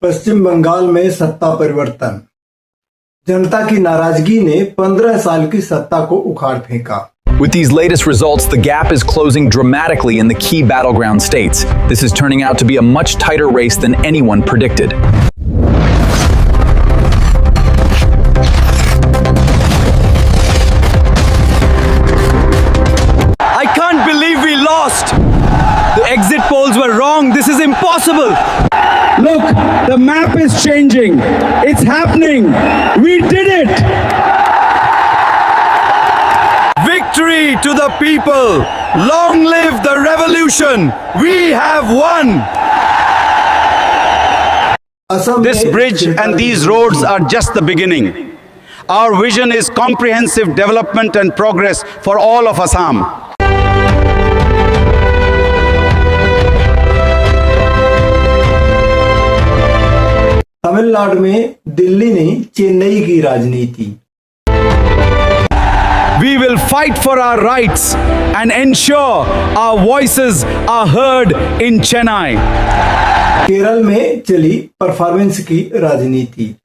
पश्चिम बंगाल में सत्ता परिवर्तन। जनता की नाराजगी ने 15 साल की सत्ता को उखाड़ फेंका। With these latest results, the gap is closing dramatically in the key battleground states. This is turning out to be a much tighter race than anyone predicted. I can't believe we lost. The exit polls were wrong. This is impossible. Look, the map is changing. It's happening. We did it. Victory to the people. Long live the revolution. We have won. This bridge and these roads are just the beginning. Our vision is comprehensive development and progress for all of Assam. Tamil Nadu में दिल्ली ने चेन्नई की राजनीति। We will fight for our rights and ensure our voices are heard in Chennai. Kerala में चली performance की राजनीति।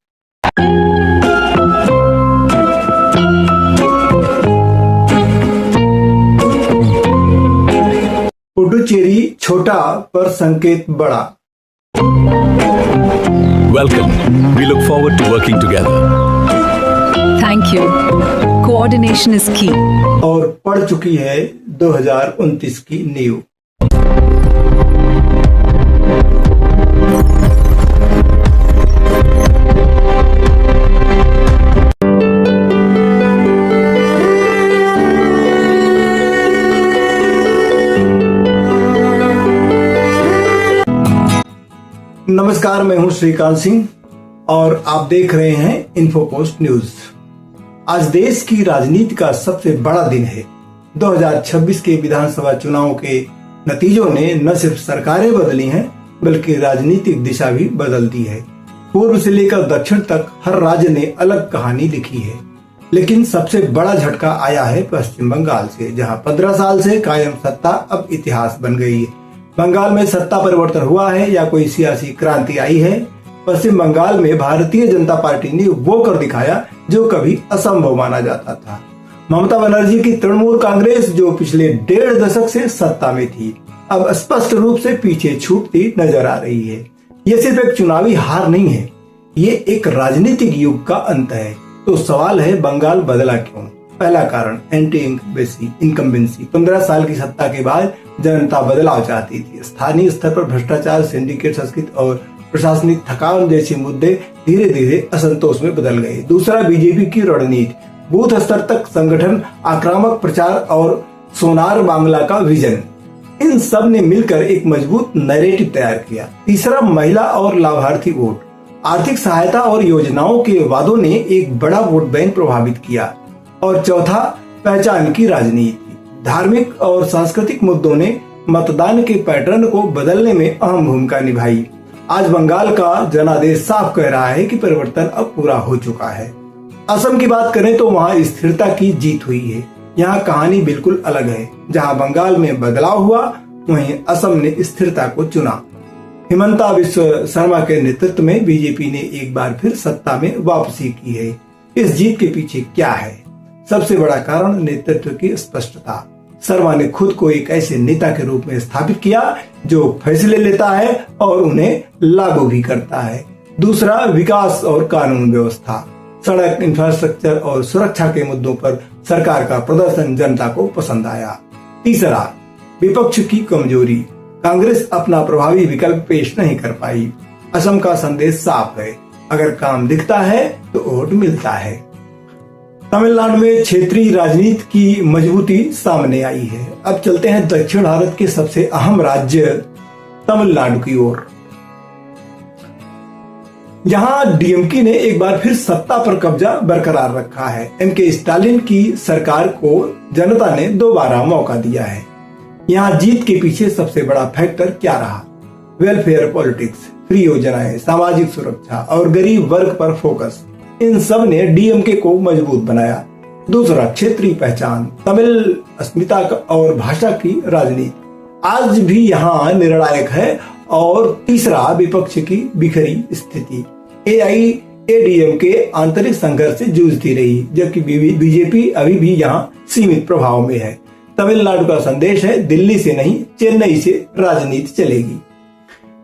पुडुचेरी छोटा पर संकेत बड़ा। Welcome. We look forward to working together. Thank you. Coordination is key. और पड़ चुकी है 2029 की नींव। नमस्कार, मैं हूं श्रीकांत सिंह और आप देख रहे हैं इन्फोपोस्ट न्यूज। आज देश की राजनीति का सबसे बड़ा दिन है। 2026 के विधानसभा चुनाव के नतीजों ने न सिर्फ सरकारें बदली हैं बल्कि राजनीतिक दिशा भी बदल दी है। पूर्व से लेकर दक्षिण तक हर राज्य ने अलग कहानी लिखी है, लेकिन सबसे बड़ा झटका आया है पश्चिम बंगाल से, जहां 15 साल से कायम सत्ता अब इतिहास बन गई है। बंगाल में सत्ता परिवर्तन हुआ है या कोई सियासी क्रांति आई है? पश्चिम बंगाल में भारतीय जनता पार्टी ने वो कर दिखाया जो कभी असंभव माना जाता था। ममता बनर्जी की तृणमूल कांग्रेस, जो पिछले 1.5 दशक से सत्ता में थी, अब स्पष्ट रूप से पीछे छूटती नजर आ रही है। ये सिर्फ एक चुनावी हार नहीं है, ये एक राजनीतिक युग का अंत है। तो सवाल है, बंगाल बदला क्यों? पहला कारण एंटी इनकम्बेंसी। 15 साल की सत्ता के बाद जनता बदलाव चाहती थी। स्थानीय स्तर पर भ्रष्टाचार, सिंडिकेट संस्कृति और प्रशासनिक थकान जैसे मुद्दे धीरे धीरे असंतोष में बदल गए। दूसरा, बीजेपी की रणनीति, बूथ स्तर तक संगठन, आक्रामक प्रचार और सोनार बांग्ला का विजन, इन सब ने मिलकर एक मजबूत नैरेटिव तैयार किया। तीसरा, महिला और लाभार्थी वोट, आर्थिक सहायता और योजनाओं के वादों ने एक बड़ा वोट बैंक प्रभावित किया। और चौथा, पहचान की राजनीति, धार्मिक और सांस्कृतिक मुद्दों ने मतदान के पैटर्न को बदलने में अहम भूमिका निभाई। आज बंगाल का जनादेश साफ कह रहा है कि परिवर्तन अब पूरा हो चुका है। असम की बात करें तो वहां स्थिरता की जीत हुई है। यहाँ कहानी बिल्कुल अलग है। जहां बंगाल में बदलाव हुआ, वहीं असम ने स्थिरता को चुना। हिमंता बिस्वा शर्मा के नेतृत्व में बीजेपी ने एक बार फिर सत्ता में वापसी की है। इस जीत के पीछे क्या है? सबसे बड़ा कारण नेतृत्व की स्पष्टता। शर्मा ने खुद को एक ऐसे नेता के रूप में स्थापित किया जो फैसले लेता है और उन्हें लागू भी करता है। दूसरा, विकास और कानून व्यवस्था, सड़क, इंफ्रास्ट्रक्चर और सुरक्षा के मुद्दों पर सरकार का प्रदर्शन जनता को पसंद आया। तीसरा, विपक्ष की कमजोरी, कांग्रेस अपना प्रभावी विकल्प पेश नहीं कर पाई। असम का संदेश साफ है, अगर काम दिखता है तो वोट मिलता है। तमिलनाडु में क्षेत्रीय राजनीति की मजबूती सामने आई है। अब चलते हैं दक्षिण भारत के सबसे अहम राज्य तमिलनाडु की ओर। यहां डीएमके ने एक बार फिर सत्ता पर कब्जा बरकरार रखा है। एमके स्टालिन की सरकार को जनता ने दोबारा मौका दिया है। यहां जीत के पीछे सबसे बड़ा फैक्टर क्या रहा? वेलफेयर पॉलिटिक्स, फ्री योजनाएं, सामाजिक सुरक्षा और गरीब वर्ग पर फोकस, इन सब ने डीएमके को मजबूत बनाया। दूसरा, क्षेत्रीय पहचान, तमिल अस्मिता और भाषा की राजनीति आज भी यहाँ निर्णायक है और तीसरा विपक्ष की बिखरी स्थिति। AIADMK आंतरिक संघर्ष से जूझती रही, जबकि बीजेपी अभी भी यहाँ सीमित प्रभाव में है। तमिलनाडु का संदेश है, दिल्ली से नहीं चेन्नई से राजनीति चलेगी।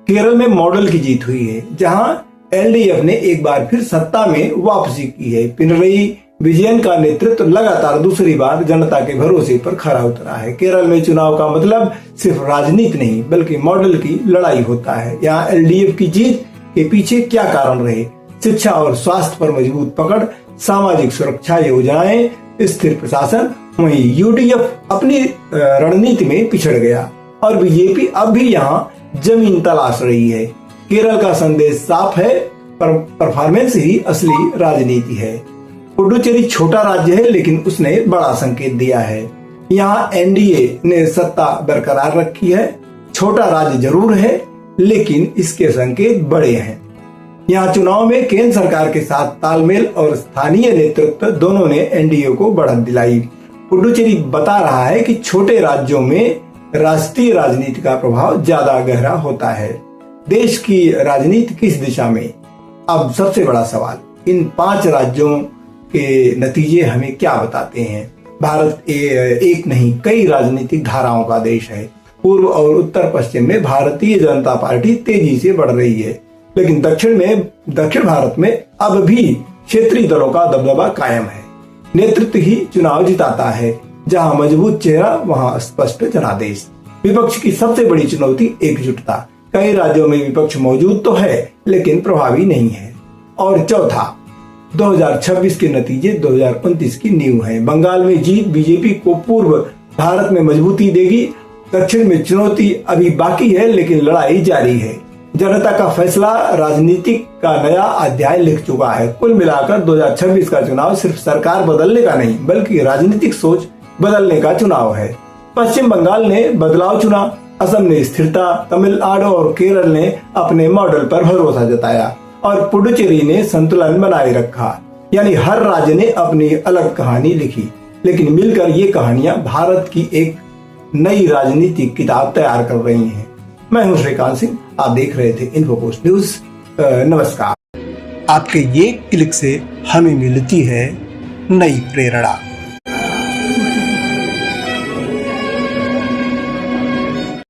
केरल में मॉडल की जीत हुई है, जहां LDF ने एक बार फिर सत्ता में वापसी की है। पिनरई विजयन का नेतृत्व लगातार दूसरी बार जनता के भरोसे पर खरा उतरा है। केरल में चुनाव का मतलब सिर्फ राजनीति नहीं बल्कि मॉडल की लड़ाई होता है। यहाँ LDF की जीत के पीछे क्या कारण रहे? शिक्षा और स्वास्थ्य पर मजबूत पकड़, सामाजिक सुरक्षा योजनाएं, स्थिर प्रशासन। वहीं UDF अपनी रणनीति में पिछड़ गया और बीजेपी अब भी यहाँ जमीन तलाश रही है। केरल का संदेश साफ है, परफॉर्मेंस ही असली राजनीति है। पुडुचेरी छोटा राज्य है, लेकिन उसने बड़ा संकेत दिया है। यहाँ NDA ने सत्ता बरकरार रखी है। छोटा राज्य जरूर है, लेकिन इसके संकेत बड़े हैं। यहाँ चुनाव में केंद्र सरकार के साथ तालमेल और स्थानीय नेतृत्व दोनों ने NDA को बढ़त दिलाई। पुडुचेरी बता रहा है कि छोटे राज्यों में राष्ट्रीय राजनीति का प्रभाव ज्यादा गहरा होता है। देश की राजनीति किस दिशा में? अब सबसे बड़ा सवाल, इन 5 राज्यों के नतीजे हमें क्या बताते हैं? भारत एक नहीं कई राजनीतिक धाराओं का देश है। पूर्व और उत्तर पश्चिम में भारतीय जनता पार्टी तेजी से बढ़ रही है, लेकिन दक्षिण भारत में अब भी क्षेत्रीय दलों का दबदबा कायम है। नेतृत्व ही चुनाव जिताता है। जहां मजबूत चेहरा वहां स्पष्ट जनादेश। विपक्ष की सबसे बड़ी चुनौती एकजुटता। कई राज्यों में विपक्ष मौजूद तो है, लेकिन प्रभावी नहीं है। और चौथा, 2026 के नतीजे 2029 की नींव है। बंगाल में जीत बीजेपी को पूर्व भारत में मजबूती देगी। दक्षिण में चुनौती अभी बाकी है, लेकिन लड़ाई जारी है। जनता का फैसला राजनीति का नया अध्याय लिख चुका है। कुल मिलाकर 2026 का चुनाव सिर्फ सरकार बदलने का नहीं, बल्कि राजनीतिक सोच बदलने का चुनाव है। पश्चिम बंगाल ने बदलाव चुना, असम ने स्थिरता, तमिलनाडु और केरल ने अपने मॉडल पर भरोसा जताया और पुडुचेरी ने संतुलन बनाए रखा। यानी हर राज्य ने अपनी अलग कहानी लिखी, लेकिन मिलकर ये कहानियां भारत की एक नई राजनीतिक किताब तैयार कर रही हैं। मैं हूं श्रीकांत सिंह, आप देख रहे थे इन्फोपोस्ट न्यूज। नमस्कार। आपके ये क्लिक से हमें मिलती है नई प्रेरणा।